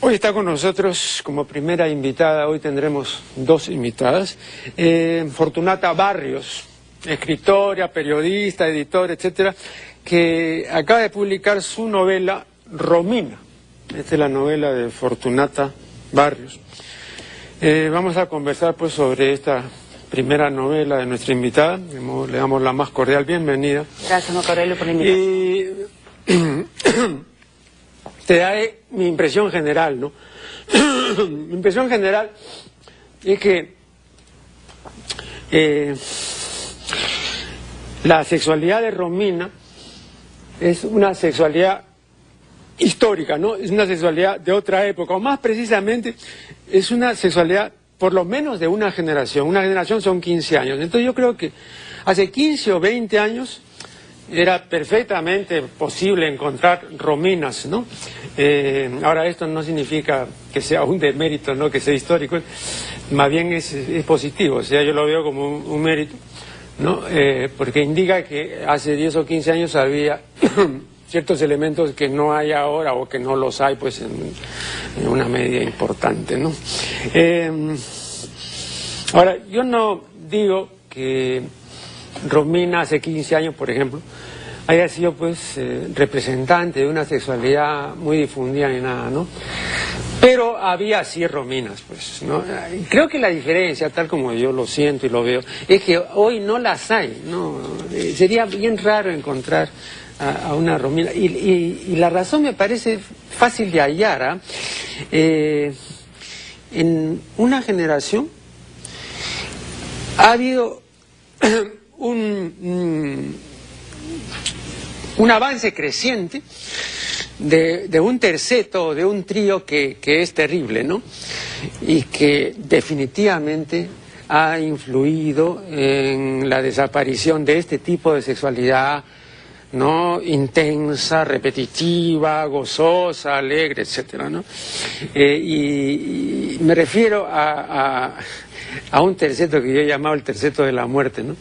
Hoy está con nosotros como primera invitada, hoy tendremos dos invitadas, Fortunata Barrios, escritora, periodista, editora, etcétera, que acaba de publicar su novela Romina. Esta es la novela de Fortunata Barrios. Vamos a conversar pues sobre esta primera novela de nuestra invitada. Le damos la más cordial bienvenida. Gracias, Marco Aurelio, por la invitación. Te da mi impresión general, ¿no? Mi impresión general es que la sexualidad de Romina es una sexualidad histórica, ¿no? Es una sexualidad de otra época, o más precisamente es una sexualidad por lo menos de una generación. Una generación son 15 años. Entonces yo creo que hace 15 o 20 años era perfectamente posible encontrar Rominas, ¿no? Ahora esto no significa que sea un demérito, ¿no? Que sea histórico, más bien es positivo, o sea, yo lo veo como un mérito, ¿no? Porque indica que hace 10 o 15 años había ciertos elementos que no hay ahora o que no los hay pues en una medida importante, ¿no? Ahora, yo no digo que Romina hace 15 años, por ejemplo, haya sido pues representante de una sexualidad muy difundida ni nada, ¿no? Pero había sí Rominas, pues, ¿no? Creo que la diferencia, tal como yo lo siento y lo veo, es que hoy no las hay, ¿no? Sería bien raro encontrar a una Romina. Y la razón me parece fácil de hallar, ¿eh? En una generación ha habido un avance creciente de un terceto, de un trío que es terrible, ¿no? Y que definitivamente ha influido en la desaparición de este tipo de sexualidad, ¿no? Intensa, repetitiva, gozosa, alegre, etcétera, ¿no? Y me refiero a un terceto que yo he llamado el terceto de la muerte, ¿no?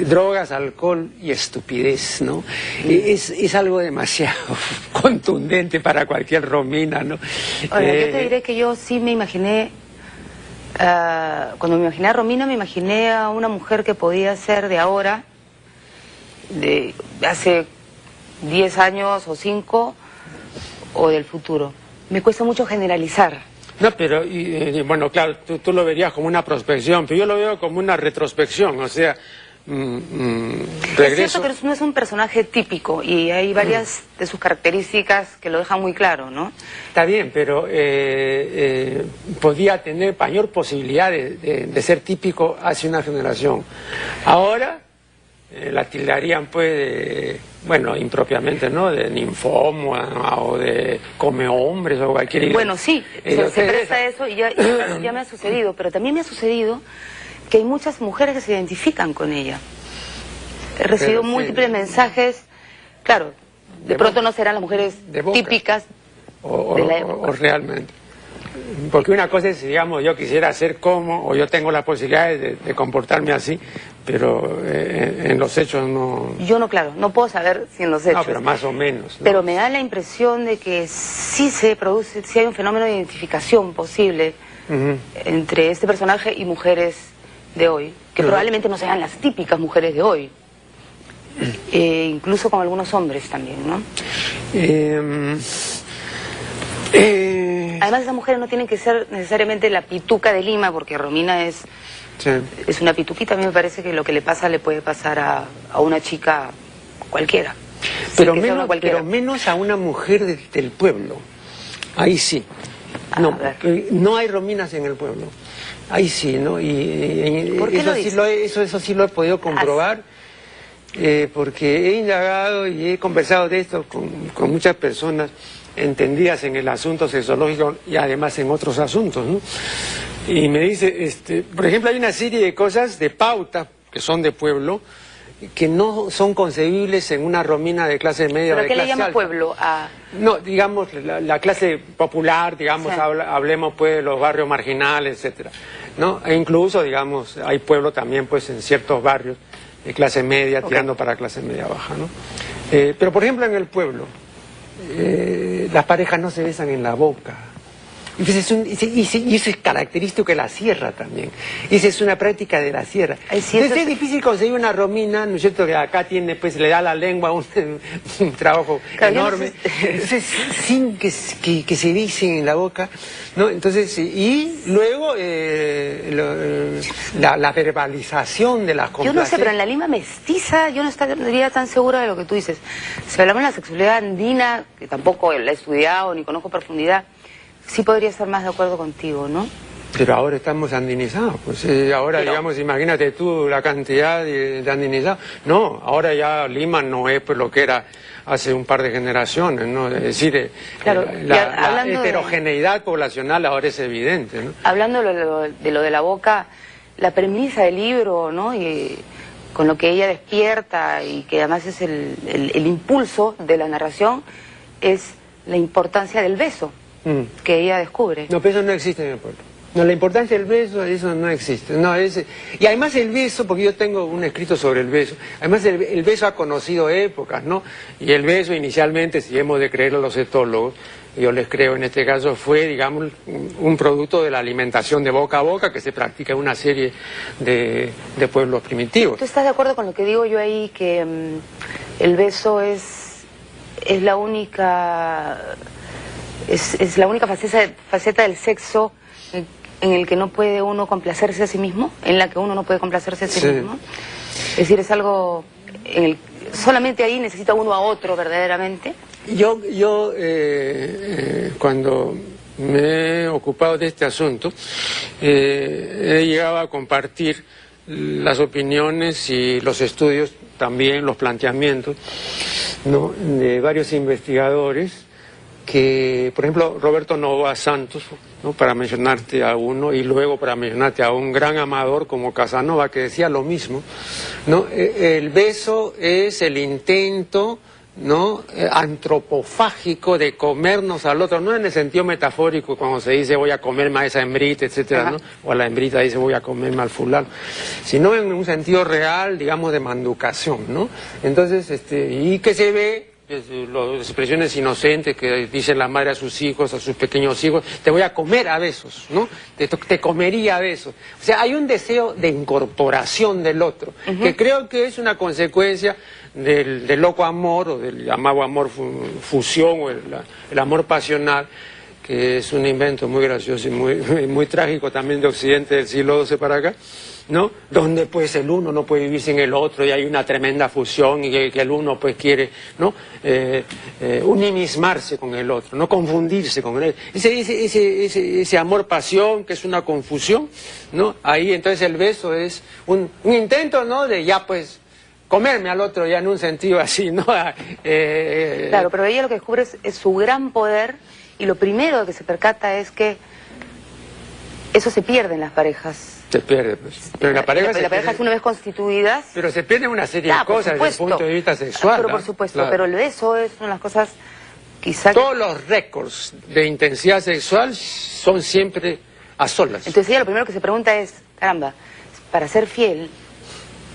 Drogas, alcohol y estupidez, ¿no? Es algo demasiado contundente para cualquier Romina, ¿no? Ahora, yo te diré que yo sí me imaginé, cuando me imaginé a Romina, me imaginé a una mujer que podía ser de ahora, de hace 10 años o 5, o del futuro. Me cuesta mucho generalizar. No, pero, bueno, claro, tú lo verías como una prospección, pero yo lo veo como una retrospección, o sea, regreso. Es cierto que no es un personaje típico y hay varias de sus características que lo dejan muy claro, ¿no? Está bien, pero podía tener mayor posibilidad de ser típico hace una generación. Ahora la tildarían, pues, bueno, impropiamente, ¿no? De ninfómana o de come hombres o cualquier idea. Bueno, sí, se presta eso y ya me ha sucedido, pero también me ha sucedido que hay muchas mujeres que se identifican con ella. He recibido múltiples mensajes, claro, de pronto no serán las mujeres típicas de la época. O realmente. Porque una cosa es, digamos, yo quisiera ser como, o yo tengo la posibilidad de comportarme así, pero en los hechos no. Yo no, claro, no puedo saber si en los hechos. No, pero más o menos, ¿no? Pero me da la impresión de que sí se produce, sí hay un fenómeno de identificación posible entre este personaje y mujeres de hoy, que probablemente no sean las típicas mujeres de hoy, incluso con algunos hombres también, ¿no? Además, esas mujeres no tienen que ser necesariamente la pituca de Lima, porque Romina es una pituquita. A mí me parece que lo que le pasa le puede pasar a una chica cualquiera. Pero menos a una mujer del pueblo. Ahí sí. No, no hay Rominas en el pueblo. Ahí sí, ¿no? ¿Por qué eso sí lo he podido comprobar. Porque he indagado y he conversado de esto con muchas personas entendidas en el asunto sexológico y además en otros asuntos, ¿no? Y me dice, por ejemplo, hay una serie de cosas de pauta que son de pueblo que no son concebibles en una Romina de clase media o de clase alta. ¿Pero qué le llama pueblo a...? No, digamos, la clase popular, digamos, sí. Hablemos pues de los barrios marginales, etcétera, ¿no? E incluso, digamos, hay pueblo también pues en ciertos barrios de clase media, tirando para clase media baja, ¿no? Pero, por ejemplo, en el pueblo, las parejas no se besan en la boca. Y eso es característico de la sierra también. Esa es una práctica de la sierra. Entonces es difícil conseguir una romina, ¿no es cierto? Que acá tiene, pues le da la lengua un trabajo enorme. Entonces, sin que se besen en la boca, ¿no? Entonces, y luego la verbalización de las complacencias. Yo no sé, pero en la Lima mestiza yo no estaría tan segura de lo que tú dices. Si hablamos de la sexualidad andina, que tampoco la he estudiado ni conozco a profundidad, sí podría estar más de acuerdo contigo, ¿no? Pero ahora estamos andinizados, pues ahora, pero, digamos, imagínate tú la cantidad de andinizados. No, ahora ya Lima no es pues lo que era hace un par de generaciones, ¿no? Es decir, claro, la heterogeneidad poblacional ahora es evidente, ¿no? Hablando de lo de la boca, la premisa del libro, ¿no? Y con lo que ella despierta y que además es el impulso de la narración, es la importancia del beso. Que ella descubre. No, pero eso no existe en el pueblo. No, la importancia del beso, eso no existe. No, y además el beso, porque yo tengo un escrito sobre el beso, además el beso ha conocido épocas, ¿no? Y el beso inicialmente, si hemos de creer a los etólogos, yo les creo en este caso, fue, digamos, un producto de la alimentación de boca a boca que se practica en una serie de pueblos primitivos. ¿Tú estás de acuerdo con lo que digo yo ahí, que el beso es la única... Es la única faceta del sexo en el que no puede uno complacerse a sí mismo, en la que uno no puede complacerse a sí mismo? Es decir, es algo solamente ahí necesita uno a otro verdaderamente. Yo cuando me he ocupado de este asunto, he llegado a compartir las opiniones y los estudios, también los planteamientos, ¿no?, de varios investigadores que, por ejemplo, Roberto Novoa Santos, ¿no?, para mencionarte a uno, y luego para mencionarte a un gran amador como Casanova, que decía lo mismo, ¿no? El beso es el intento, ¿no?, antropofágico de comernos al otro, no en el sentido metafórico cuando se dice voy a comerme a esa hembrita, etcétera, ¿no?, o a la hembrita dice voy a comerme al fulano, sino en un sentido real, digamos, de manducación, ¿no? Entonces, y que se ve las expresiones inocentes que dicen la madre a sus hijos, a sus pequeños hijos, te voy a comer a besos, ¿no? Te comería a besos. O sea, hay un deseo de incorporación del otro, que creo que es una consecuencia del loco amor, o del llamado amor fusión, o el amor pasional, que es un invento muy gracioso y muy trágico también de Occidente del siglo XII para acá, ¿no? Donde pues el uno no puede vivir sin el otro y hay una tremenda fusión y que el uno pues quiere, ¿no?, unimismarse con el otro, no confundirse con él. Ese amor-pasión que es una confusión, ¿no? Ahí entonces el beso es un intento, ¿no?, de ya pues comerme al otro, ya en un sentido así, ¿no? Claro, pero ella lo que descubre es su gran poder, y lo primero de que se percata es que eso se pierde en las parejas. Se pierde, pues. Pero la pareja una vez constituidas... Pero se pierde una serie de cosas desde el punto de vista sexual. Pero por supuesto, pero el beso es una de las cosas quizá... Todos los récords de intensidad sexual son siempre a solas. Entonces ella lo primero que se pregunta es, caramba, para ser fiel,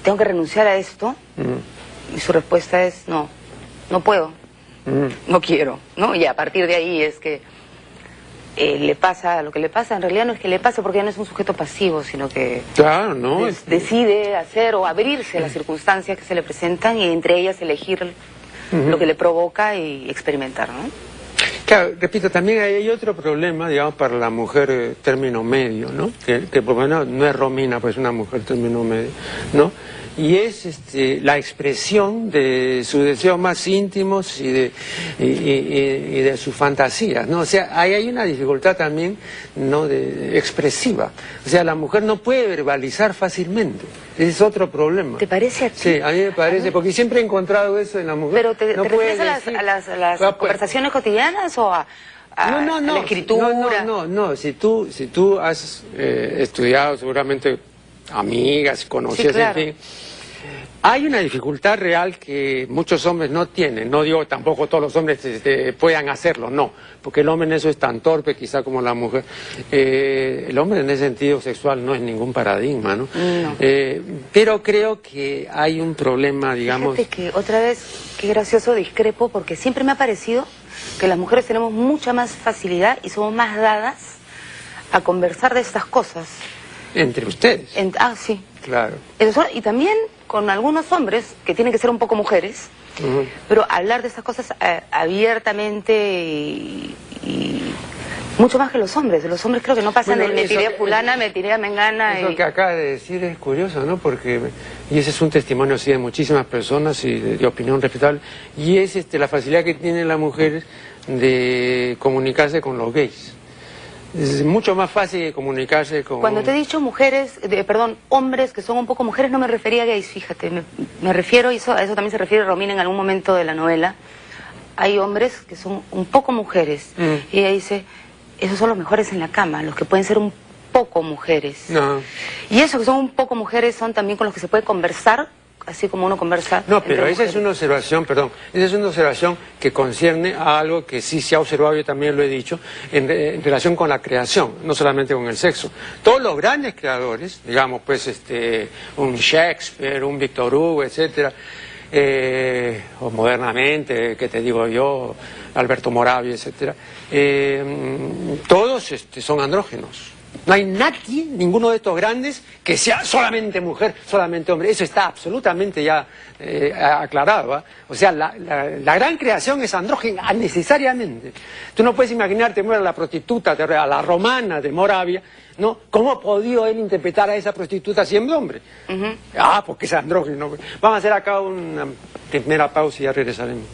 ¿tengo que renunciar a esto? Y su respuesta es, no puedo, no quiero, ¿no? Y a partir de ahí es que... le pasa lo que le pasa, en realidad no es que le pase porque ya no es un sujeto pasivo, sino que claro, ¿no? Decide hacer o abrirse a las circunstancias que se le presentan y entre ellas elegir lo que le provoca y experimentar, ¿no? Claro, repito, también hay otro problema, digamos, para la mujer término medio, ¿no? Que por lo menos no es Romina, pues es una mujer término medio, ¿no? Y es la expresión de sus deseos más íntimos y de sus fantasías, ¿no? O sea, ahí hay una dificultad también, ¿no?, expresiva. O sea, la mujer no puede verbalizar fácilmente. Ese es otro problema. ¿Te parece a ti? Sí, a mí me parece, porque siempre he encontrado eso en la mujer. ¿Pero te refieres a las conversaciones cotidianas o a la escritura? No. Si tú has estudiado seguramente amigas, conocidas, sí, claro, en fin, Hay una dificultad real que muchos hombres no tienen. No digo tampoco todos los hombres puedan hacerlo, no. Porque el hombre en eso es tan torpe quizá como la mujer. El hombre en ese sentido sexual no es ningún paradigma, ¿no? No. Pero creo que hay un problema, digamos... Fíjate que otra vez, qué gracioso, discrepo, porque siempre me ha parecido que las mujeres tenemos mucha más facilidad y somos más dadas a conversar de estas cosas. Entre ustedes. Sí. Claro. Y también con algunos hombres, que tienen que ser un poco mujeres, pero hablar de estas cosas abiertamente y mucho más que los hombres. Los hombres creo que no pasan del me tiré a fulana, me tiré a mengana. Eso que acaba de decir es curioso, ¿no? Porque, y ese es un testimonio así de muchísimas personas y de opinión respetable, y es la facilidad que tienen las mujeres de comunicarse con los gays. Es mucho más fácil comunicarse con... Cuando te he dicho mujeres, hombres que son un poco mujeres, no me refería a gays, fíjate. Me refiero, y a eso también se refiere Romina en algún momento de la novela. Hay hombres que son un poco mujeres. Y ella dice, esos son los mejores en la cama, los que pueden ser un poco mujeres. No. Y esos que son un poco mujeres son también con los que se puede conversar, así como uno conversa. No, pero esa es una observación, esa es una observación que concierne a algo que sí se ha observado, yo también lo he dicho, en relación con la creación, no solamente con el sexo. Todos los grandes creadores, digamos, pues, un Shakespeare, un Víctor Hugo, etcétera, o modernamente, que te digo yo, Alberto Moravia, etcétera, todos son andrógenos. No hay nadie, ninguno de estos grandes, que sea solamente mujer, solamente hombre. Eso está absolutamente ya aclarado, ¿eh? O sea, la gran creación es andrógena necesariamente. Tú no puedes imaginarte, a la prostituta, a la romana de Moravia, ¿no? ¿Cómo ha podido él interpretar a esa prostituta siendo hombre? Porque es andrógeno. Vamos a hacer acá una primera pausa y ya regresaremos.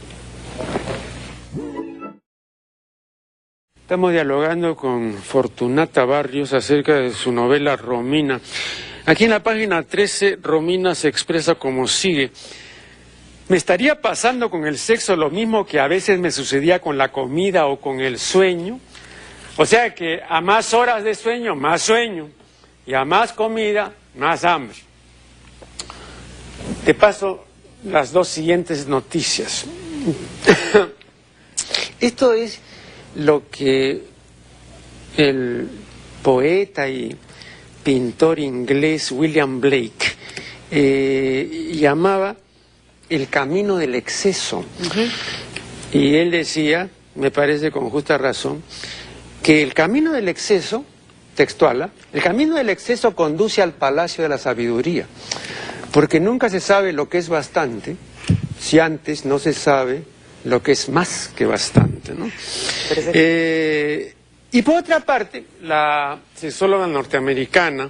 Estamos dialogando con Fortunata Barrios acerca de su novela Romina. Aquí en la página 13, Romina se expresa como sigue. Me estaría pasando con el sexo lo mismo que a veces me sucedía con la comida o con el sueño. O sea que a más horas de sueño, más sueño. Y a más comida, más hambre. Te paso las dos siguientes noticias. Esto es lo que el poeta y pintor inglés William Blake llamaba el camino del exceso. Y él decía, me parece con justa razón, que el camino del exceso, textual, el camino del exceso conduce al palacio de la sabiduría, porque nunca se sabe lo que es bastante si antes no se sabe lo que es más que bastante, ¿no? Y por otra parte, la sexóloga norteamericana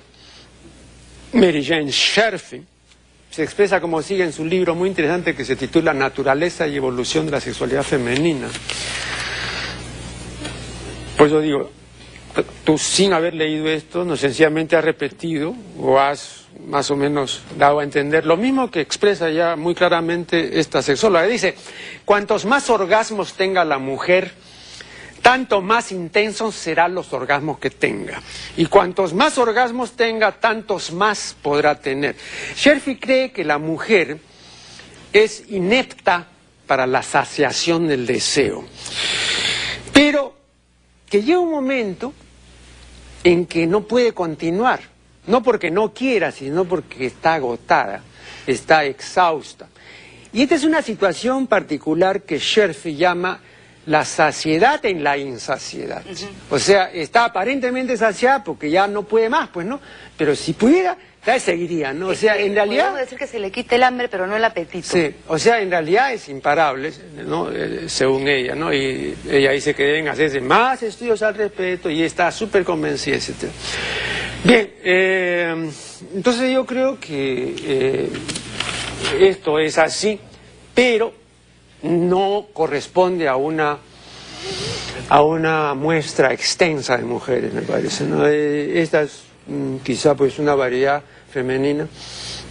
Mary Jane Sherfin se expresa como sigue en su libro muy interesante que se titula Naturaleza y evolución de la sexualidad femenina. Pues yo digo, tú sin haber leído esto, no sencillamente has repetido o has más o menos dado a entender lo mismo que expresa ya muy claramente esta sexóloga. Dice, cuantos más orgasmos tenga la mujer, tanto más intensos serán los orgasmos que tenga. Y cuantos más orgasmos tenga, tantos más podrá tener. Sherfin cree que la mujer es inepta para la saciación del deseo. Pero que llega un momento en que no puede continuar. No porque no quiera, sino porque está agotada, está exhausta. Y esta es una situación particular que Sherfin llama la saciedad en la insaciedad. O sea, está aparentemente saciada porque ya no puede más, pues, ¿no? Pero si pudiera, ya seguiría, ¿no? O sea, en realidad... Podemos decir que se le quita el hambre, pero no el apetito. Sí, o sea, en realidad es imparable, ¿no? Según ella, ¿no? Y ella dice que deben hacerse más estudios al respecto y está súper convencida, etc. Bien, entonces yo creo que esto es así, pero no corresponde a una muestra extensa de mujeres, me parece, ¿no? Esta es quizá pues una variedad femenina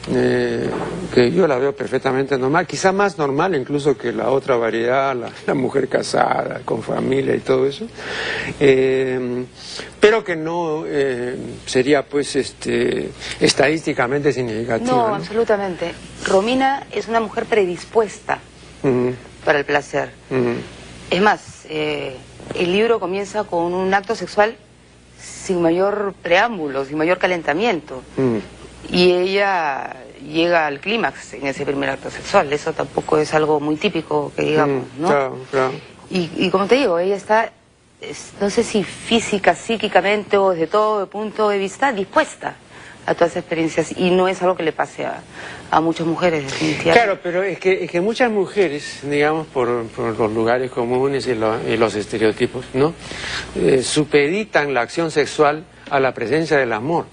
que yo la veo perfectamente normal, quizá más normal incluso que la otra variedad, la mujer casada, con familia y todo eso, pero que no sería pues estadísticamente significativa. No, absolutamente. Romina es una mujer predispuesta para el placer. Es más, el libro comienza con un acto sexual sin mayor preámbulo, sin mayor calentamiento. Y ella llega al clímax en ese primer acto sexual. Eso tampoco es algo muy típico, que digamos, ¿no? Claro, claro. Y como te digo, ella está, no sé si física, psíquicamente o desde todo punto de vista, dispuesta a todas esas experiencias. Y no es algo que le pase a muchas mujeres, definitivamente. Claro, pero es que muchas mujeres, digamos, por los lugares comunes y los estereotipos, ¿no? Supeditan la acción sexual a la presencia del amor.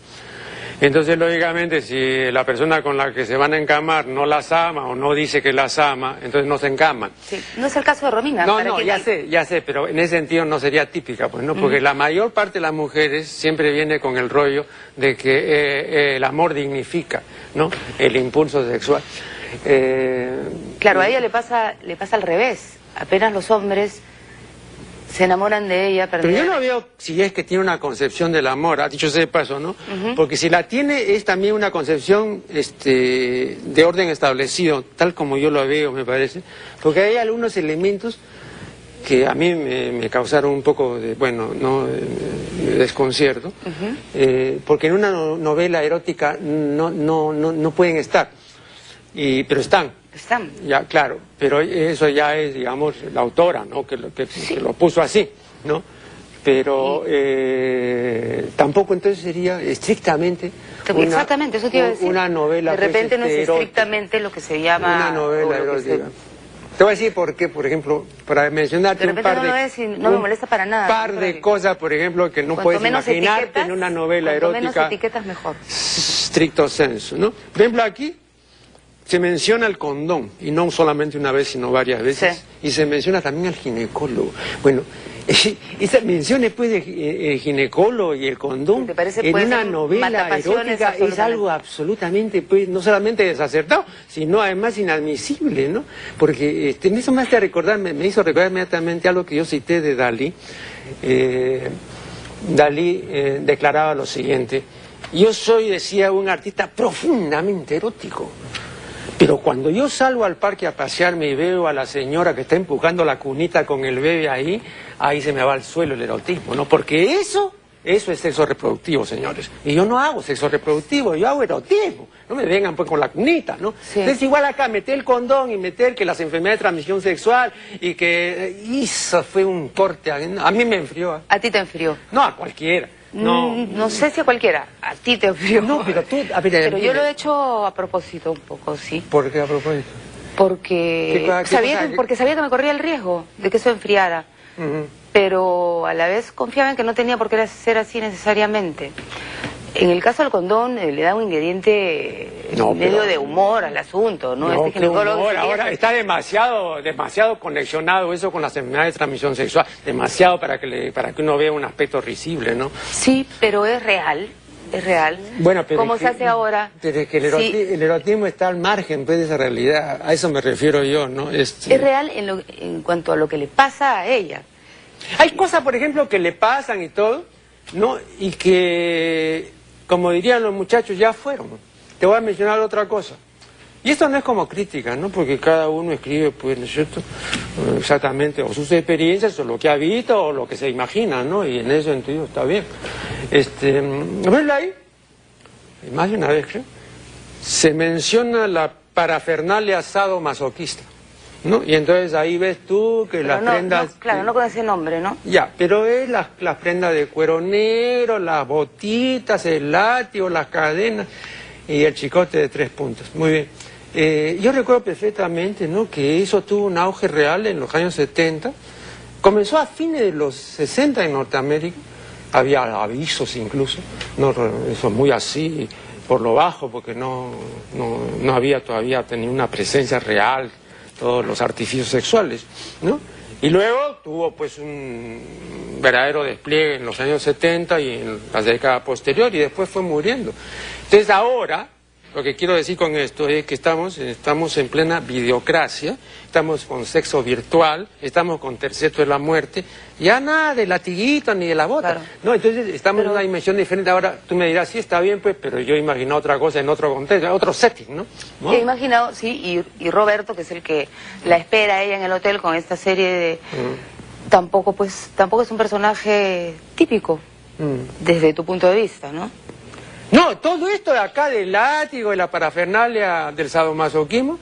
Entonces, lógicamente, si la persona con la que se van a encamar no las ama o no dice que las ama, entonces no se encaman. Sí. No es el caso de Romina. No, ya sé, pero en ese sentido no sería típica, pues, ¿no? Porque la mayor parte de las mujeres siempre viene con el rollo de que el amor dignifica, ¿no? El impulso sexual. Claro, a ella le pasa al revés. Apenas los hombres se enamoran de ella. Pero yo no veo si es que tiene una concepción del amor, dicho sea de paso, ¿no? Porque si la tiene es también una concepción de orden establecido, tal como yo lo veo, me parece. Porque hay algunos elementos que a mí me causaron un poco de, de desconcierto, porque en una novela erótica no pueden estar, pero están. Ya, claro, pero eso ya es, digamos, la autora, ¿no? Que lo puso así, ¿no? Pero tampoco entonces sería estrictamente exactamente, eso te iba a decir. Una novela. De repente pues, no es estrictamente lo que se llama una novela erótica. Te voy a decir por qué, por ejemplo, para mencionarte un par no me molesta para nada. Un par de cosas, por ejemplo, que no puedes imaginarte en una novela erótica. Cuanto menos etiquetas, mejor. Stricto sensu, ¿no? Por ejemplo, aquí se menciona el condón, y no solamente una vez, sino varias veces, sí. Y se menciona también al ginecólogo. Bueno, esa mención después del ginecólogo y el condón en una novela erótica es algo absolutamente, pues, no solamente desacertado, sino además inadmisible, ¿no? Porque eso me hizo recordar inmediatamente algo que yo cité de Dalí. Dalí declaraba lo siguiente: yo soy, decía, un artista profundamente erótico. Pero cuando yo salgo al parque a pasearme y veo a la señora que está empujando la cunita con el bebé ahí se me va al suelo el erotismo, ¿no? Porque eso es sexo reproductivo, señores. Y yo no hago sexo reproductivo, yo hago erotismo. No me vengan pues con la cunita, ¿no? Sí. Entonces igual acá meter el condón y meter que las enfermedades de transmisión sexual y que eso fue un corte. A mí me enfrió. ¿A ti te enfrió? No, a cualquiera. No sé si a cualquiera, a ti te enfrió. No, pero tú... pero yo lo he hecho a propósito un poco, sí. ¿Por qué a propósito? Porque sabía que me corría el riesgo de que eso enfriara. Pero a la vez confiaba en que no tenía por qué ser así necesariamente. En el caso del condón le da un ingrediente medio de humor al asunto, ¿no? No, humor, ahora está demasiado conexionado eso con las enfermedades de transmisión sexual, demasiado para que uno vea un aspecto risible, ¿no? Sí, pero es real. Es real. Bueno, pero ¿Cómo se hace ahora? Pero es que el erotismo está al margen pues, de esa realidad, a eso me refiero yo, ¿no? Es real en cuanto a lo que le pasa a ella. Hay cosas, por ejemplo, que le pasan y todo, ¿no? Y que, como dirían los muchachos, ya fueron. Te voy a mencionar otra cosa. Y esto no es como crítica, ¿no? Porque cada uno escribe, pues, ¿no es cierto? Exactamente, o sus experiencias, o lo que ha visto, o lo que se imagina, ¿no? Y en ese sentido está bien. ¿Ves ahí? Más de una vez, creo. Se menciona la parafernalia sadomasoquista, ¿no? Y entonces ahí ves tú que las prendas... claro, no con ese nombre, ¿no? Ya, pero es las prendas de cuero negro, las botitas, el látigo, las cadenas y el chicote de 3 puntos. Muy bien. Yo recuerdo perfectamente, ¿no?, que eso tuvo un auge real en los años 70. Comenzó a fines de los 60 en Norteamérica. Había avisos incluso, no, eso muy así, por lo bajo, porque no había todavía tenido una presencia real todos los artificios sexuales, ¿no? Y luego tuvo pues un verdadero despliegue en los años 70 y en la década posterior, y después fue muriendo. Entonces ahora, lo que quiero decir con esto es que estamos en plena videocracia, estamos con sexo virtual, estamos con terceto de la muerte, ya nada de latiguito ni de la bota. Claro. No, entonces estamos en una dimensión diferente. Ahora tú me dirás, sí, está bien, pues, pero yo he imaginado otra cosa en otro contexto, otro setting, ¿no? He imaginado, sí, y Roberto, que es el que la espera a ella en el hotel con esta serie de... Tampoco es un personaje típico, desde tu punto de vista, ¿no? No, todo esto de acá del látigo, de la parafernalia del sadomasoquismo,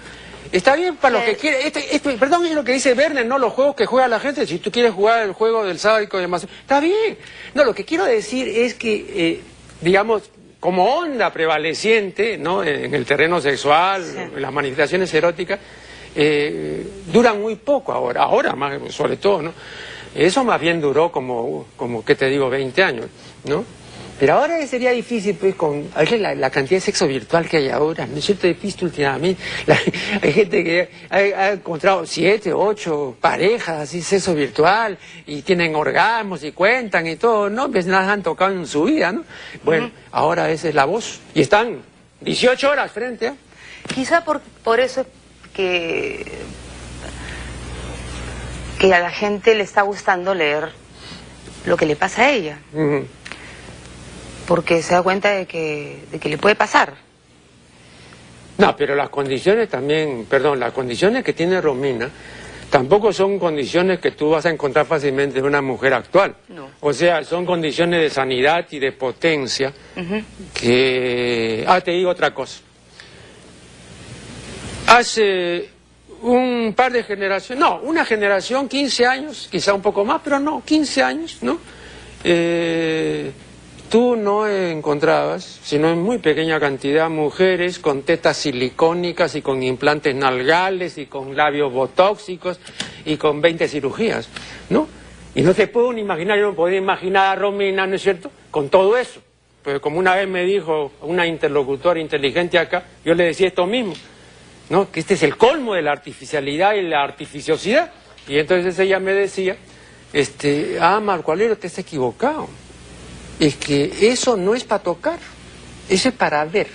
está bien para los que quieren. Perdón, es lo que dice Werner, no los juegos que juega la gente. Si tú quieres jugar el juego del sádico y demás, está bien. No, lo que quiero decir es que, digamos, como onda prevaleciente, ¿no?, en el terreno sexual, en las manifestaciones eróticas, duran muy poco ahora más sobre todo, ¿no? Eso más bien duró como ¿qué te digo?, 20 años, ¿no? Pero ahora sería difícil, pues, con la cantidad de sexo virtual que hay ahora, ¿no es cierto? He visto últimamente, hay gente que ha encontrado 7, 8 parejas, así, sexo virtual, y tienen orgasmos y cuentan y todo, ¿no? Pues nada han tocado en su vida, ¿no? Bueno, ahora esa es la voz, y están 18 horas frente a... Quizá por eso que a la gente le está gustando leer lo que le pasa a ella. Porque se da cuenta de que le puede pasar. No, pero las condiciones también, perdón, las condiciones que tiene Romina tampoco son condiciones que tú vas a encontrar fácilmente en una mujer actual. No. O sea, son condiciones de sanidad y de potencia que... te digo otra cosa. Hace un par de generaciones, no, una generación, 15 años, quizá un poco más, pero no, 15 años, ¿no? Tú no encontrabas, sino en muy pequeña cantidad, mujeres con tetas silicónicas y con implantes nalgales y con labios botóxicos y con 20 cirugías, ¿no? Y no te puedo ni imaginar, yo no podía imaginar a Romina, ¿no es cierto?, con todo eso. Pues como una vez me dijo una interlocutora inteligente acá, yo le decía esto mismo, ¿no?, que este es el colmo de la artificialidad y la artificiosidad. Y entonces ella me decía, Marco Aurelio, te has equivocado. Es que eso no es para tocar, eso es para ver.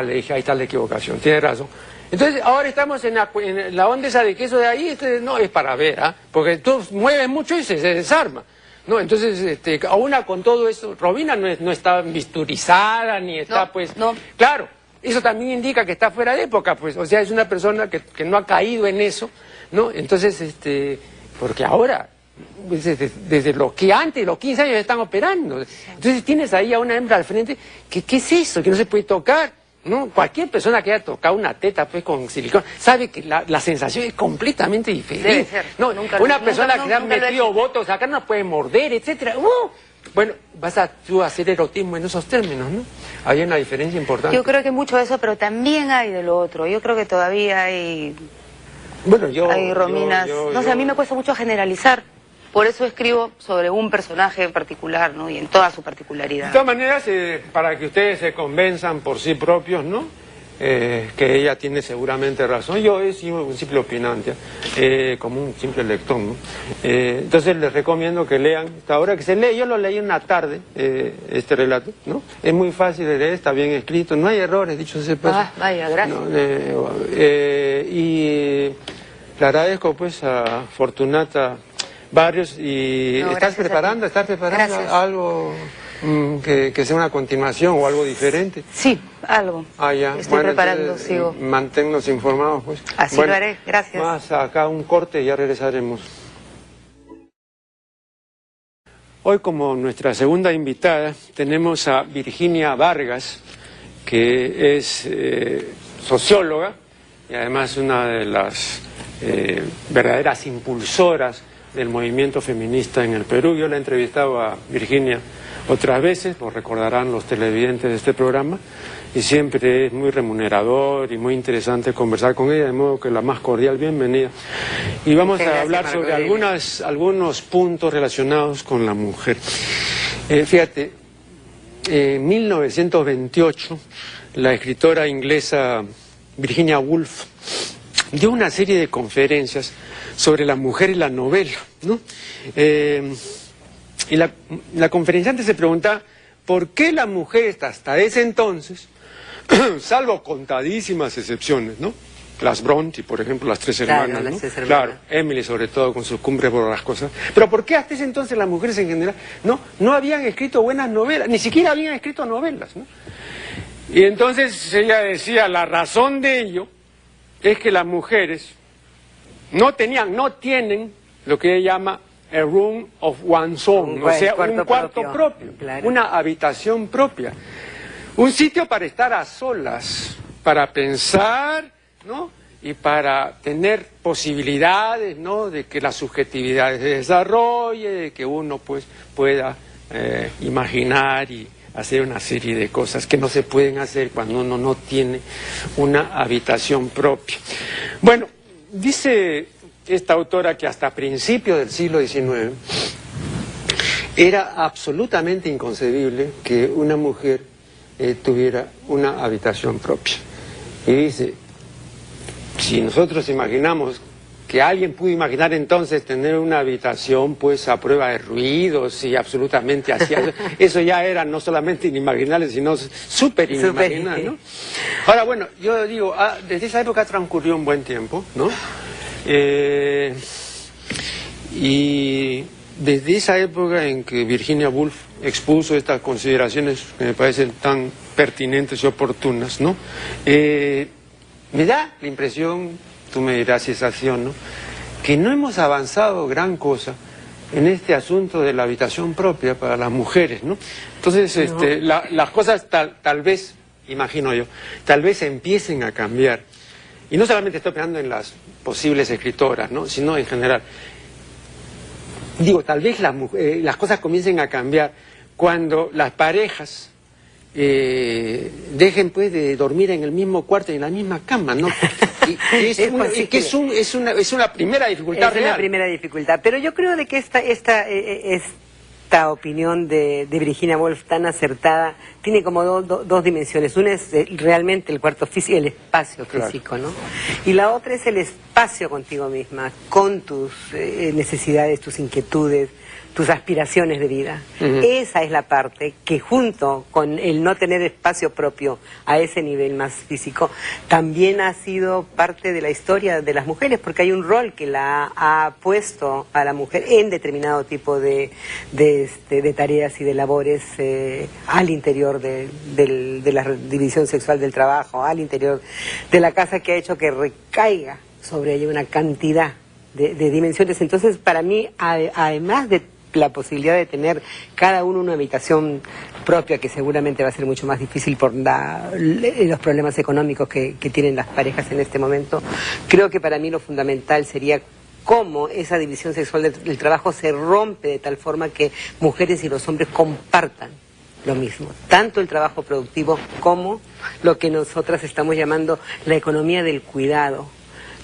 Le dije, ahí está la equivocación, tiene razón. Entonces, ahora estamos en la onda esa de que eso de ahí, no, es para ver, porque tú mueves mucho y se desarma, ¿no? Entonces, aún con todo eso, Romina no está bisturizada, ni está, no. Claro, eso también indica que está fuera de época, pues, o sea, es una persona que no ha caído en eso, ¿no? Entonces, porque ahora... Desde lo que antes, los 15 años están operando. Entonces tienes ahí a una hembra al frente, ¿qué es eso? Que no se puede tocar, ¿no? Cualquier persona que haya tocado una teta pues con silicona sabe que la sensación es completamente diferente. Debe ser. No, una persona que le han metido botox acá no puede morder, etcétera. Bueno, vas a tú hacer erotismo en esos términos, ¿no? Hay una diferencia importante. Yo creo que mucho de eso, pero también hay de lo otro. Yo creo que todavía hay... Bueno, hay Rominas... No sé, a mí me cuesta mucho generalizar. Por eso escribo sobre un personaje en particular, ¿no? Y en toda su particularidad. De todas maneras, para que ustedes se convenzan por sí propios, ¿no?, que ella tiene seguramente razón. Yo he sido un simple opinante, como un simple lector, ¿no? Entonces les recomiendo que lean. Hasta ahora que se lee, yo lo leí en una tarde, este relato, ¿no? Es muy fácil de leer, está bien escrito, no hay errores, dicho sea paso. Vaya, gracias. ¿No? Y le agradezco pues a Fortunata Barrios y ¿estás preparando gracias. algo que sea una continuación o algo diferente? Sí, algo. Ya. Estoy preparando, entonces, sigo. Manténnos informados, pues. Así lo haré, gracias. Más acá un corte y ya regresaremos. Hoy como nuestra segunda invitada tenemos a Virginia Vargas, que es socióloga y además una de las verdaderas impulsoras del movimiento feminista en el Perú. Yo la he entrevistado a Virginia otras veces, lo recordarán los televidentes de este programa, y siempre es muy remunerador y muy interesante conversar con ella, de modo que la más cordial bienvenida. Y vamos a hablar sobre algunos puntos relacionados con la mujer. Fíjate, en 1928, la escritora inglesa Virginia Woolf dio una serie de conferencias sobre la mujer y la novela, ¿no? Y la conferenciante se pregunta por qué la mujer hasta ese entonces, salvo contadísimas excepciones, ¿no? Las Bronte, por ejemplo, las tres hermanas, claro, ¿no? las tres hermanas. Claro, Emily sobre todo con sus cumbres borrascosas. Pero ¿por qué hasta ese entonces las mujeres en general no habían escrito buenas novelas? Ni siquiera habían escrito novelas, ¿no? Y entonces ella decía, la razón de ello es que las mujeres no tienen lo que ella llama a room of one's own, o sea, un cuarto propio, claro. Una habitación propia, un sitio para estar a solas, para pensar, ¿no? Y para tener posibilidades, ¿no? De que la subjetividad se desarrolle, de que uno pues pueda imaginar y hacer una serie de cosas que no se pueden hacer cuando uno no tiene una habitación propia. Bueno, dice esta autora que hasta principios del siglo XIX era absolutamente inconcebible que una mujer tuviera una habitación propia. Y dice, si nosotros imaginamos que alguien pudo imaginar entonces tener una habitación pues a prueba de ruidos y absolutamente hacía eso ya era no solamente inimaginable sino súper inimaginable, ¿no? Ahora bueno, yo digo, desde esa época transcurrió un buen tiempo, ¿no? Y desde esa época en que Virginia Woolf expuso estas consideraciones que me parecen tan pertinentes y oportunas, ¿no? Me da la impresión, tú me dirás si es así o no, que no hemos avanzado gran cosa en este asunto de la habitación propia para las mujeres, ¿no? Entonces, no. Las cosas tal vez, imagino yo, tal vez empiecen a cambiar. Y no solamente estoy pensando en las posibles escritoras, ¿no? Sino en general. Digo, tal vez las cosas comiencen a cambiar cuando las parejas dejen pues de dormir en el mismo cuarto y en la misma cama, ¿no? Es una primera dificultad real. Es una primera dificultad, pero yo creo de que esta opinión de Virginia Woolf tan acertada tiene como dos dimensiones. Una es realmente el cuarto físico, el espacio físico, claro, ¿no? Y la otra es el espacio contigo misma, con tus necesidades, tus inquietudes, tus aspiraciones de vida. Esa es la parte que junto con el no tener espacio propio a ese nivel más físico, también ha sido parte de la historia de las mujeres, porque hay un rol que la ha puesto a la mujer en determinado tipo de tareas y de labores al interior de la división sexual del trabajo, al interior de la casa, que ha hecho que recaiga sobre ella una cantidad de dimensiones. Entonces, para mí, además de la posibilidad de tener cada uno una habitación propia, que seguramente va a ser mucho más difícil por los problemas económicos que tienen las parejas en este momento, creo que para mí lo fundamental sería cómo esa división sexual del trabajo se rompe de tal forma que mujeres y los hombres compartan lo mismo, tanto el trabajo productivo como lo que nosotras estamos llamando la economía del cuidado.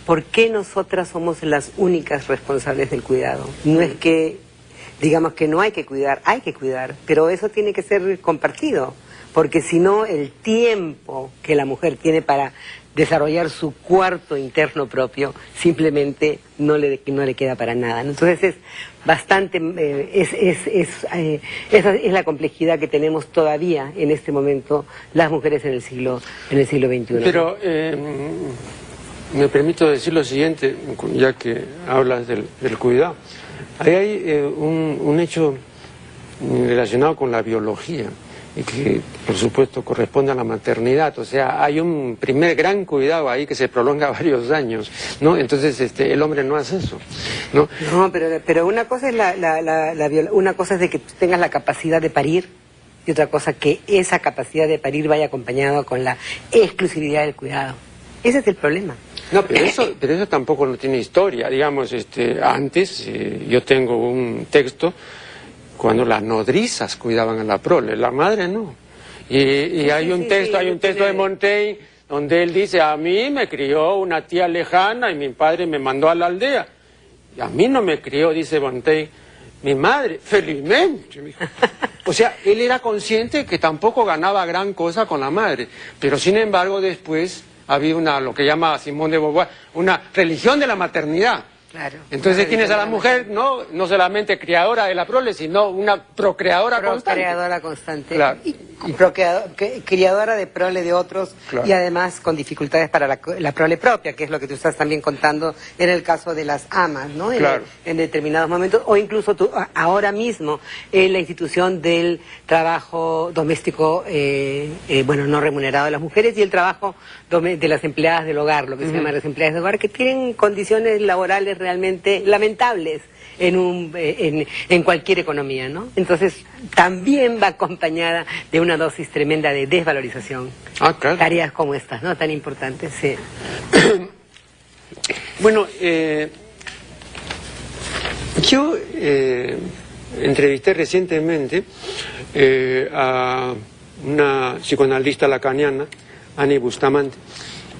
¿Por qué nosotras somos las únicas responsables del cuidado? No es que digamos que no hay que cuidar, pero eso tiene que ser compartido, porque si no el tiempo que la mujer tiene para desarrollar su cuarto interno propio simplemente no le queda para nada. Entonces es bastante, esa es la complejidad que tenemos todavía en este momento las mujeres en el siglo XXI. Pero me permito decir lo siguiente, ya que hablas del cuidado. Ahí hay un hecho relacionado con la biología y que, por supuesto, corresponde a la maternidad. O sea, hay un primer gran cuidado ahí que se prolonga varios años, ¿no? Entonces, el hombre no hace eso, ¿no? No, pero una cosa es una cosa es de que tú tengas la capacidad de parir, y otra cosa que esa capacidad de parir vaya acompañada con la exclusividad del cuidado. Ese es el problema. No, pero eso tampoco no tiene historia. Digamos, antes yo tengo un texto cuando las nodrizas cuidaban a la prole, la madre no. Y hay un texto de Montaigne donde él dice, a mí me crió una tía lejana y mi padre me mandó a la aldea. Y a mí no me crió, dice Montaigne, mi madre, felizmente. O sea, él era consciente que tampoco ganaba gran cosa con la madre, pero sin embargo después había lo que llama Simone de Beauvoir, una religión de la maternidad. Claro. Entonces tienes a la mujer no solamente criadora de la prole, sino una procreadora constante. Procreadora constante. Claro. Y criadora de prole de otros, claro. Y además con dificultades para la prole propia, que es lo que tú estás también contando en el caso de las amas, ¿no? Claro. En determinados momentos, o incluso tú, ahora mismo en la institución del trabajo doméstico, bueno, no remunerado de las mujeres, y el trabajo de las empleadas del hogar, lo que se llama las empleadas del hogar, que tienen condiciones laborales realmente lamentables en cualquier economía, ¿no? Entonces, también va acompañada de una dosis tremenda de desvalorización. Claro. Tareas como estas, ¿no? Tan importantes, sí. Bueno, yo entrevisté recientemente a una psicoanalista lacaniana, Annie Bustamante,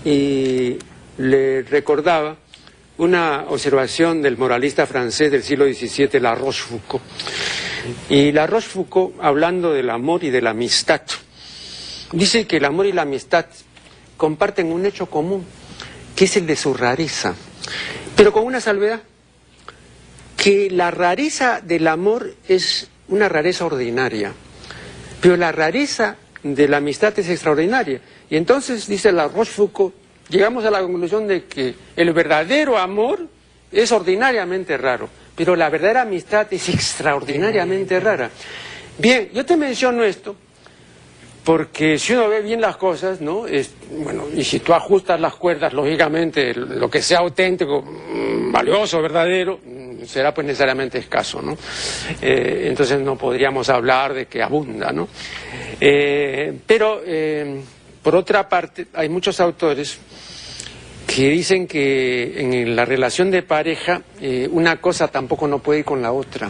y le recordaba una observación del moralista francés del siglo XVII, La Rochefoucauld. Y La Rochefoucauld, hablando del amor y de la amistad, dice que el amor y la amistad comparten un hecho común, que es el de su rareza, pero con una salvedad, que la rareza del amor es una rareza ordinaria, pero la rareza de la amistad es extraordinaria. Y entonces, dice La Rochefoucauld, llegamos a la conclusión de que el verdadero amor es ordinariamente raro, pero la verdadera amistad es extraordinariamente rara. Bien, yo te menciono esto porque si uno ve bien las cosas, ¿no? Bueno, y si tú ajustas las cuerdas, lógicamente, lo que sea auténtico, valioso, verdadero, será pues necesariamente escaso, ¿no? Entonces no podríamos hablar de que abunda, ¿no? Pero, por otra parte, hay muchos autores que dicen que en la relación de pareja una cosa tampoco no puede ir con la otra.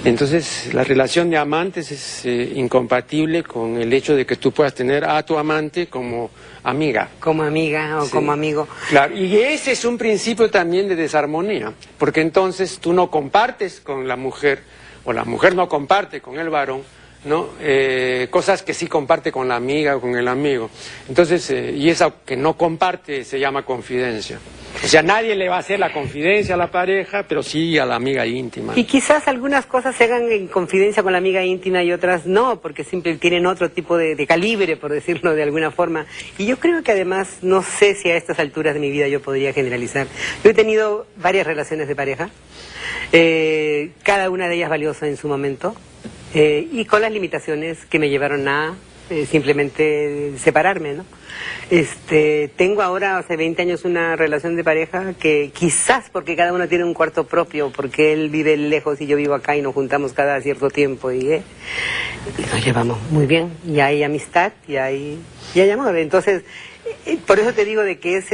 Entonces la relación de amantes es incompatible con el hecho de que tú puedas tener a tu amante como amiga. Como amiga o sí, como amigo. Claro, y ese es un principio también de desarmonía, porque entonces tú no compartes con la mujer, o la mujer no comparte con el varón, ¿no? Cosas que sí comparte con la amiga o con el amigo. Entonces, y esa que no comparte se llama confidencia. O sea, nadie le va a hacer la confidencia a la pareja, pero sí a la amiga íntima. Y quizás algunas cosas se hagan en confidencia con la amiga íntima y otras no, porque siempre tienen otro tipo de calibre, por decirlo de alguna forma. Y yo creo que además, no sé si a estas alturas de mi vida yo podría generalizar. Yo he tenido varias relaciones de pareja, cada una de ellas valiosa en su momento. Y con las limitaciones que me llevaron a simplemente separarme, ¿no? Tengo ahora, hace 20 años, una relación de pareja que quizás porque cada uno tiene un cuarto propio, porque él vive lejos y yo vivo acá y nos juntamos cada cierto tiempo y nos llevamos muy bien, y hay amistad y hay amor. Entonces, por eso te digo de que es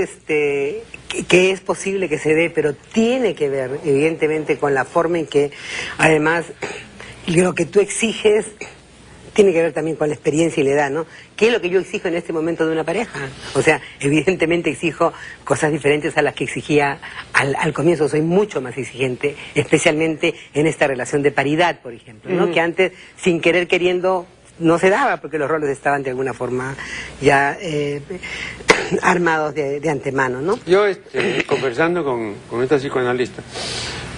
que es posible que se dé, pero tiene que ver evidentemente con la forma en que además lo que tú exiges tiene que ver también con la experiencia y la edad, ¿no? ¿Qué es lo que yo exijo en este momento de una pareja? O sea, evidentemente exijo cosas diferentes a las que exigía al comienzo. Soy mucho más exigente, especialmente en esta relación de paridad, por ejemplo, ¿no? Que antes, sin querer queriendo, no se daba porque los roles estaban de alguna forma ya armados de antemano, ¿no? Yo, conversando con esta psicoanalista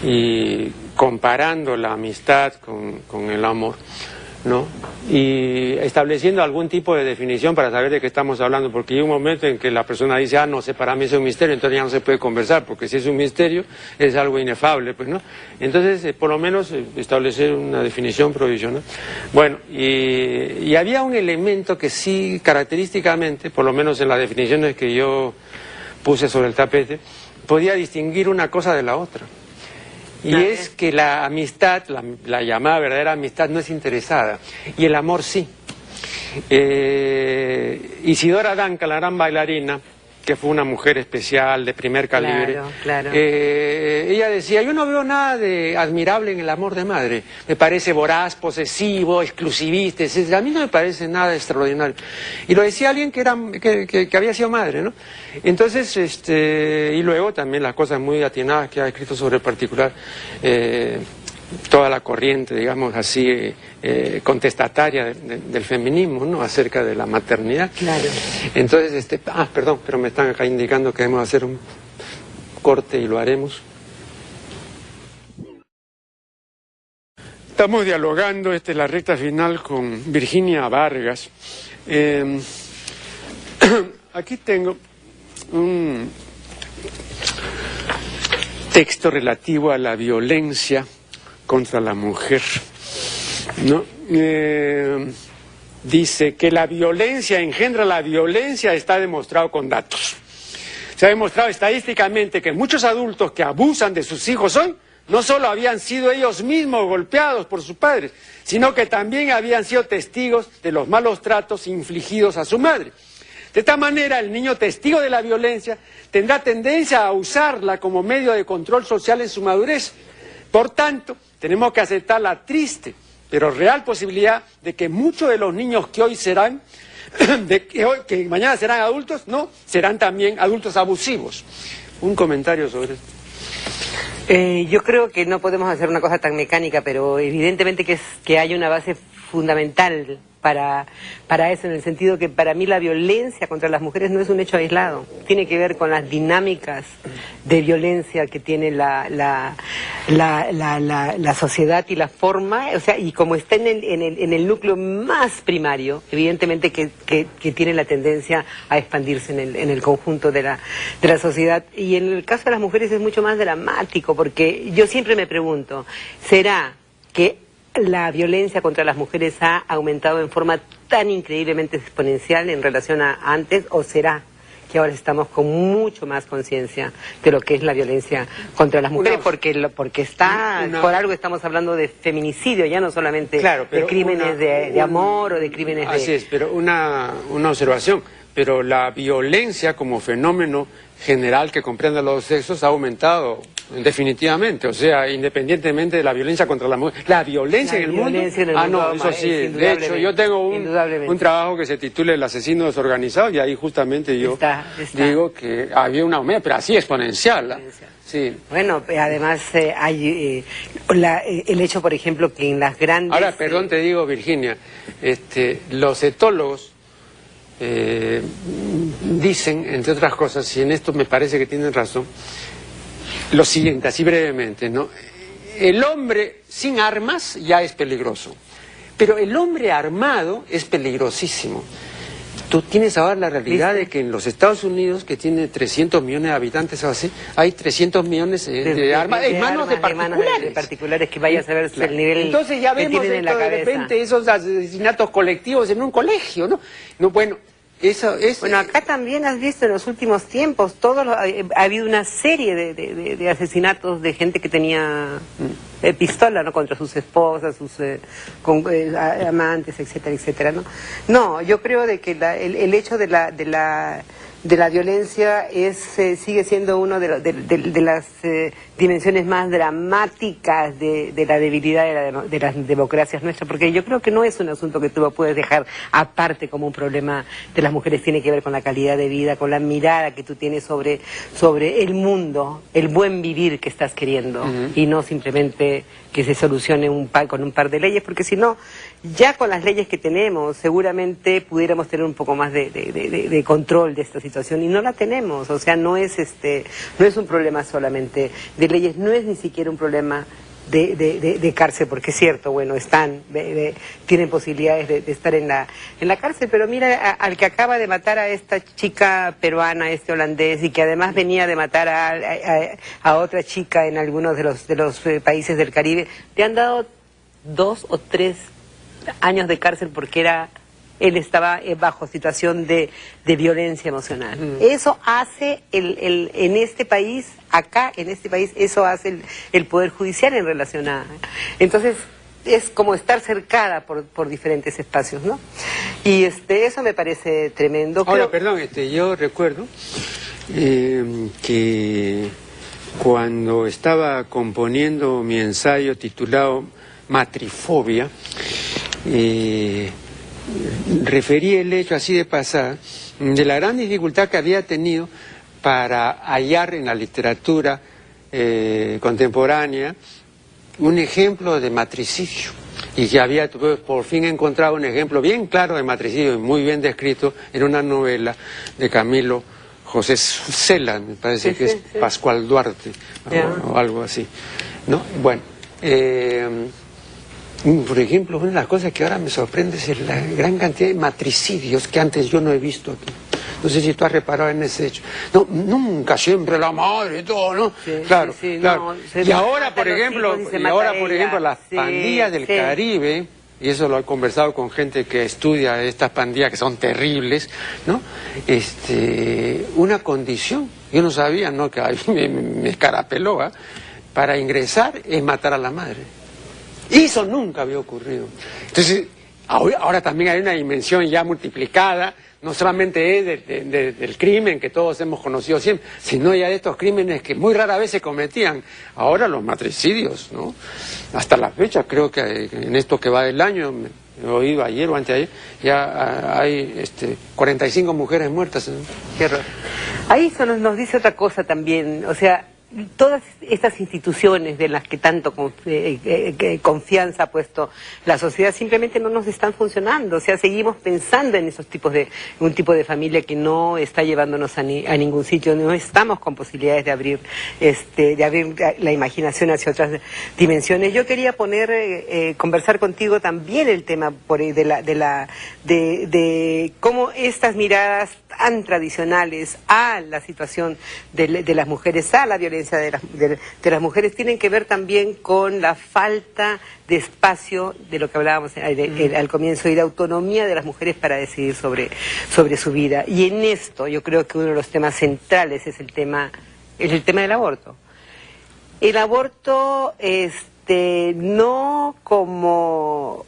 y comparando la amistad con el amor, ¿no? Y estableciendo algún tipo de definición para saber de qué estamos hablando, porque hay un momento en que la persona dice, no sé, para mí es un misterio, entonces ya no se puede conversar, porque si es un misterio es algo inefable, pues, ¿no? Entonces, por lo menos, establecer una definición provisional. Bueno, y había un elemento que sí, característicamente, por lo menos en las definiciones que yo puse sobre el tapete, podía distinguir una cosa de la otra. Y es que la amistad, la llamada verdadera amistad, no es interesada, y el amor sí. Isidora Danca, la gran bailarina, que fue una mujer especial, de primer calibre, claro. Ella decía, yo no veo nada de admirable en el amor de madre, me parece voraz, posesivo, exclusivista, a mí no me parece nada extraordinario. Y lo decía alguien que había sido madre, ¿no? Entonces, y luego también las cosas muy atinadas que ha escrito sobre el particular toda la corriente, digamos así, contestataria del feminismo, ¿no? Acerca de la maternidad. Claro. Entonces, perdón, pero me están acá indicando que debemos hacer un corte y lo haremos. Estamos dialogando, la recta final con Virginia Vargas. Aquí tengo un texto relativo a la violencia contra la mujer, ¿no? Dice que la violencia engendra la violencia, está demostrado con datos. Se ha demostrado estadísticamente que muchos adultos que abusan de sus hijos hoy no solo habían sido ellos mismos golpeados por sus padres, sino que también habían sido testigos de los malos tratos infligidos a su madre. De esta manera, el niño testigo de la violencia tendrá tendencia a usarla como medio de control social en su madurez. Por tanto, tenemos que aceptar la triste, pero real posibilidad de que muchos de los niños que hoy serán, que mañana serán adultos, no, serán también adultos abusivos. Un comentario sobre esto. Yo creo que no podemos hacer una cosa tan mecánica, pero evidentemente que hay una base fundamental para eso, en el sentido que para mí la violencia contra las mujeres no es un hecho aislado, tiene que ver con las dinámicas de violencia que tiene la sociedad y la forma, o sea, y como está en el núcleo más primario, evidentemente que tiene la tendencia a expandirse en el conjunto de la sociedad. Y en el caso de las mujeres es mucho más dramático, porque yo siempre me pregunto, ¿será que la violencia contra las mujeres ha aumentado en forma tan increíblemente exponencial en relación a antes, o será que ahora estamos con mucho más conciencia de lo que es la violencia contra las mujeres? Por algo estamos hablando de feminicidio, ya no solamente de crímenes de amor o de crímenes de... Así es, pero una observación, pero la violencia como fenómeno general que comprende los sexos ha aumentado definitivamente, o sea, independientemente de la violencia contra la mujer, la violencia en el mundo, no, eso sí, de hecho yo tengo un trabajo que se titula El asesino desorganizado, y ahí justamente yo digo que había una aumento, pero así exponencial, sí. Bueno, además hay el hecho, por ejemplo, que en las grandes... Ahora, perdón, te digo, Virginia, los etólogos dicen, entre otras cosas, y en esto me parece que tienen razón, lo siguiente, así brevemente, ¿no? El hombre sin armas ya es peligroso, pero el hombre armado es peligrosísimo. Tú tienes ahora la realidad de que en los Estados Unidos, que tiene 300 millones de habitantes o así, hay 300 millones de armas en manos de particulares. De particulares, que vaya a saber el nivel. Entonces ya vemos de repente esos asesinatos colectivos en un colegio, ¿no? Bueno, eso es... Bueno, acá también has visto en los últimos tiempos, ha habido una serie de asesinatos de gente que tenía pistola, ¿no? Contra sus esposas, sus amantes, etcétera, etcétera, ¿no? No, yo creo de que el hecho de la violencia sigue siendo uno de las dimensiones más dramáticas de la debilidad de las democracias nuestras, porque yo creo que no es un asunto que tú lo puedes dejar aparte como un problema de las mujeres, tiene que ver con la calidad de vida, con la mirada que tú tienes sobre el mundo, el buen vivir que estás queriendo, y no simplemente que se solucione con un par de leyes, porque si no, ya con las leyes que tenemos, seguramente pudiéramos tener un poco más de control de esta situación, y no la tenemos. O sea, no es un problema solamente de leyes, no es ni siquiera un problema de cárcel, porque es cierto, bueno, tienen posibilidades de estar en la cárcel, pero mira al que acaba de matar a esta chica peruana, holandés, y que además venía de matar a otra chica en algunos de los países del Caribe, le han dado 2 o 3 años de cárcel porque él estaba bajo situación de violencia emocional. Eso hace en este país, eso hace el Poder Judicial en relación a... Entonces, es como estar cercada por diferentes espacios, ¿no? Y eso me parece tremendo. Ahora, perdón, yo recuerdo que cuando estaba componiendo mi ensayo titulado Matrifobia, referí el hecho así de pasada de la gran dificultad que había tenido para hallar en la literatura contemporánea un ejemplo de matricidio. Y que había por fin encontrado un ejemplo bien claro de matricidio y muy bien descrito en una novela de Camilo José Cela, me parece que es Pascual Duarte, o algo así, ¿no? Bueno, por ejemplo, una de las cosas que ahora me sorprende es la gran cantidad de matricidios que antes yo no he visto aquí. No sé si tú has reparado en ese hecho. No, nunca, siempre la madre y todo, ¿no? Sí, claro, sí, sí, claro. No, y ahora, por ejemplo, las pandillas del Caribe, y eso lo he conversado con gente que estudia estas pandillas que son terribles, ¿no? Una condición, yo no sabía, ¿no? Que a mí me escarapeló, ¿eh? Para ingresar es matar a la madre. Y eso nunca había ocurrido. Entonces, ahora también hay una dimensión ya multiplicada, no solamente es del crimen que todos hemos conocido siempre, sino ya de estos crímenes que muy rara vez se cometían. Ahora los matricidios, ¿no? Hasta la fecha, creo que en esto que va del año, he oído ayer o anteayer, ya hay 45 mujeres muertas. Qué horror. Ahí eso nos dice otra cosa también, o sea, todas estas instituciones de las que tanto confianza ha puesto la sociedad simplemente no nos están funcionando. O sea, seguimos pensando en esos tipos un tipo de familia que no está llevándonos a ningún sitio. No estamos con posibilidades de abrir la imaginación hacia otras dimensiones. Yo quería conversar contigo también el tema de cómo estas miradas tan tradicionales a la situación de las mujeres, a la violencia de las mujeres, tienen que ver también con la falta de espacio, de lo que hablábamos al comienzo, y de autonomía de las mujeres para decidir sobre su vida. Y en esto yo creo que uno de los temas centrales es el tema del aborto. El aborto, no como...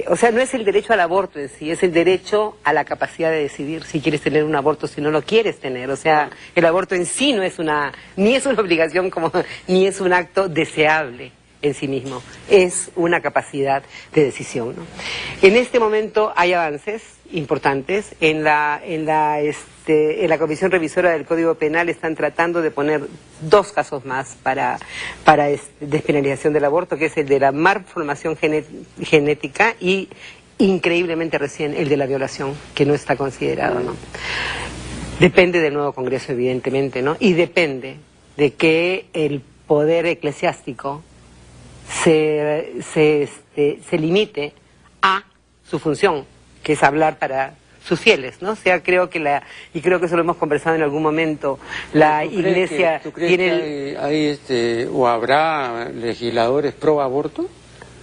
o sea, no es el derecho al aborto en sí, es el derecho a la capacidad de decidir si quieres tener un aborto, si no lo quieres tener. O sea, el aborto en sí no es ni es una obligación ni es un acto deseable en sí mismo, es una capacidad de decisión, ¿no? En este momento hay avances importantes. En la Comisión Revisora del Código Penal están tratando de poner 2 casos más para despenalización del aborto, que es el de la malformación genética y, increíblemente recién, el de la violación, que no está considerado, ¿no? Depende del nuevo Congreso, evidentemente, ¿no? Y depende de que el poder eclesiástico se limite a su función, que es hablar para sus fieles, ¿no? O sea, creo que creo que eso lo hemos conversado en algún momento, la Iglesia tiene... ¿O habrá legisladores pro aborto?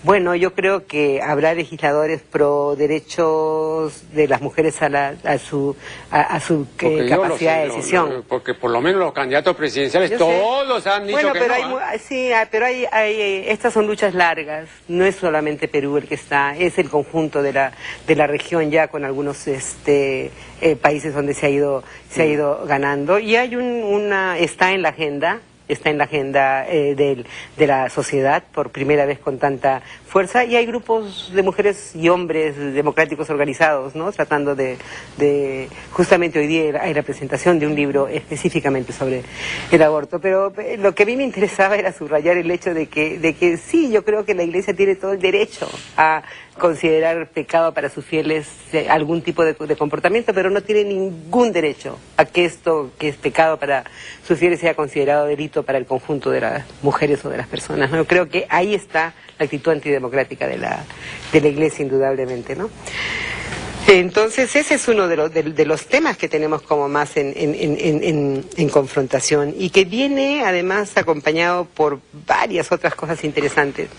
Bueno, yo creo que habrá legisladores pro derechos de las mujeres a su capacidad de decisión. Porque por lo menos los candidatos presidenciales todos han dicho que no. Pero estas son luchas largas. No es solamente Perú el que está, es el conjunto de la región, ya con algunos países donde se ha ido ganando. Y hay está en la agenda. Está en la agenda de la sociedad por primera vez con tanta fuerza, y hay grupos de mujeres y hombres democráticos organizados, ¿no? Tratando justamente hoy día hay la presentación de un libro específicamente sobre el aborto. Pero lo que a mí me interesaba era subrayar el hecho de que sí, yo creo que la Iglesia tiene todo el derecho a considerar pecado para sus fieles algún tipo de comportamiento, pero no tiene ningún derecho a que esto que es pecado para sus fieles sea considerado delito para el conjunto de las mujeres o de las personas, ¿no? Yo creo que ahí está la actitud antidemocrática de la Iglesia, indudablemente, ¿no? Entonces ese es uno de los temas que tenemos como más en confrontación, y que viene además acompañado por varias otras cosas interesantes.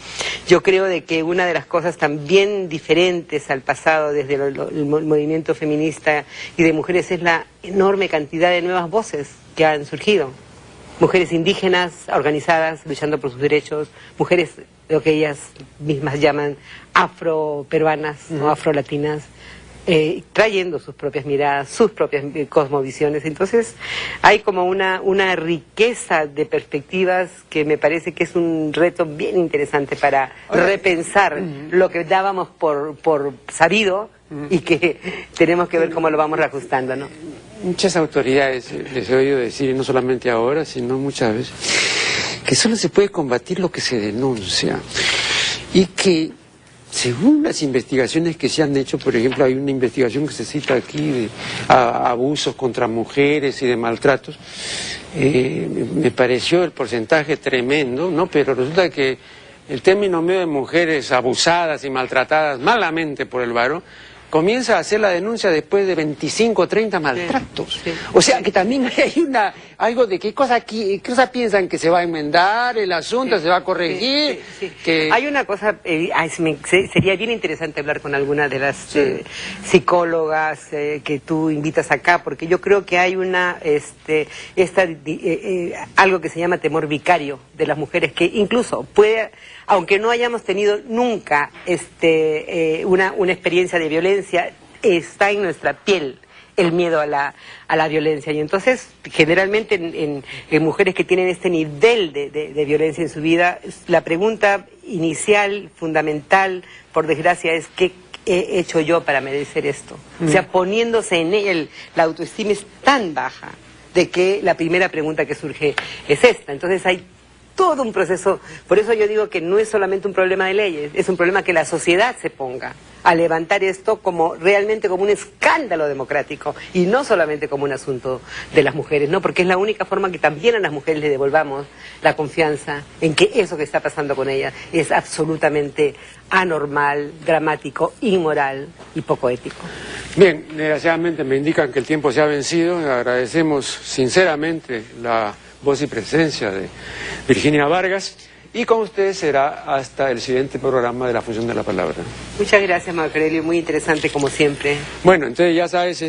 Yo creo de que una de las cosas también diferentes al pasado desde el movimiento feminista y de mujeres es la enorme cantidad de nuevas voces que han surgido. Mujeres indígenas organizadas, luchando por sus derechos, mujeres, lo que ellas mismas llaman afroperuanas o afrolatinas, trayendo sus propias miradas, sus propias cosmovisiones. Entonces hay como una riqueza de perspectivas que me parece que es un reto bien interesante para repensar lo que dábamos por sabido y que tenemos que ver cómo lo vamos reajustando, ¿no? Muchas autoridades les he oído decir, y no solamente ahora, sino muchas veces, que solo se puede combatir lo que se denuncia y que según las investigaciones que se han hecho, por ejemplo, hay una investigación que se cita aquí de abusos contra mujeres y de maltratos, me pareció el porcentaje tremendo, ¿no? Pero resulta que el término medio de mujeres abusadas y maltratadas malamente por el varón comienza a hacer la denuncia después de 25 o 30 maltratos. Sí. O sea que también hay algo de qué cosa piensan que se va a enmendar el asunto, se va a corregir. Que... Hay una cosa, sería bien interesante hablar con alguna de las psicólogas que tú invitas acá, porque yo creo que hay algo que se llama temor vicario de las mujeres, que incluso puede, aunque no hayamos tenido nunca una experiencia de violencia, está en nuestra piel el miedo a la violencia. Y entonces, generalmente en mujeres que tienen este nivel de violencia en su vida, la pregunta inicial, fundamental, por desgracia, es ¿qué he hecho yo para merecer esto? O sea, poniéndose en él, la autoestima es tan baja de que la primera pregunta que surge es esta. Entonces hay todo un proceso, por eso yo digo que no es solamente un problema de leyes, es un problema que la sociedad se ponga a levantar esto realmente como un escándalo democrático y no solamente como un asunto de las mujeres, ¿no? Porque es la única forma que también a las mujeres les devolvamos la confianza en que eso que está pasando con ellas es absolutamente anormal, dramático, inmoral y poco ético. Bien, desgraciadamente me indican que el tiempo se ha vencido, agradecemos sinceramente la voz y presencia de Virginia Vargas, y con ustedes será hasta el siguiente programa de La Función de la Palabra. Muchas gracias, Marco Aurelio, muy interesante como siempre. Bueno, entonces ya sabes,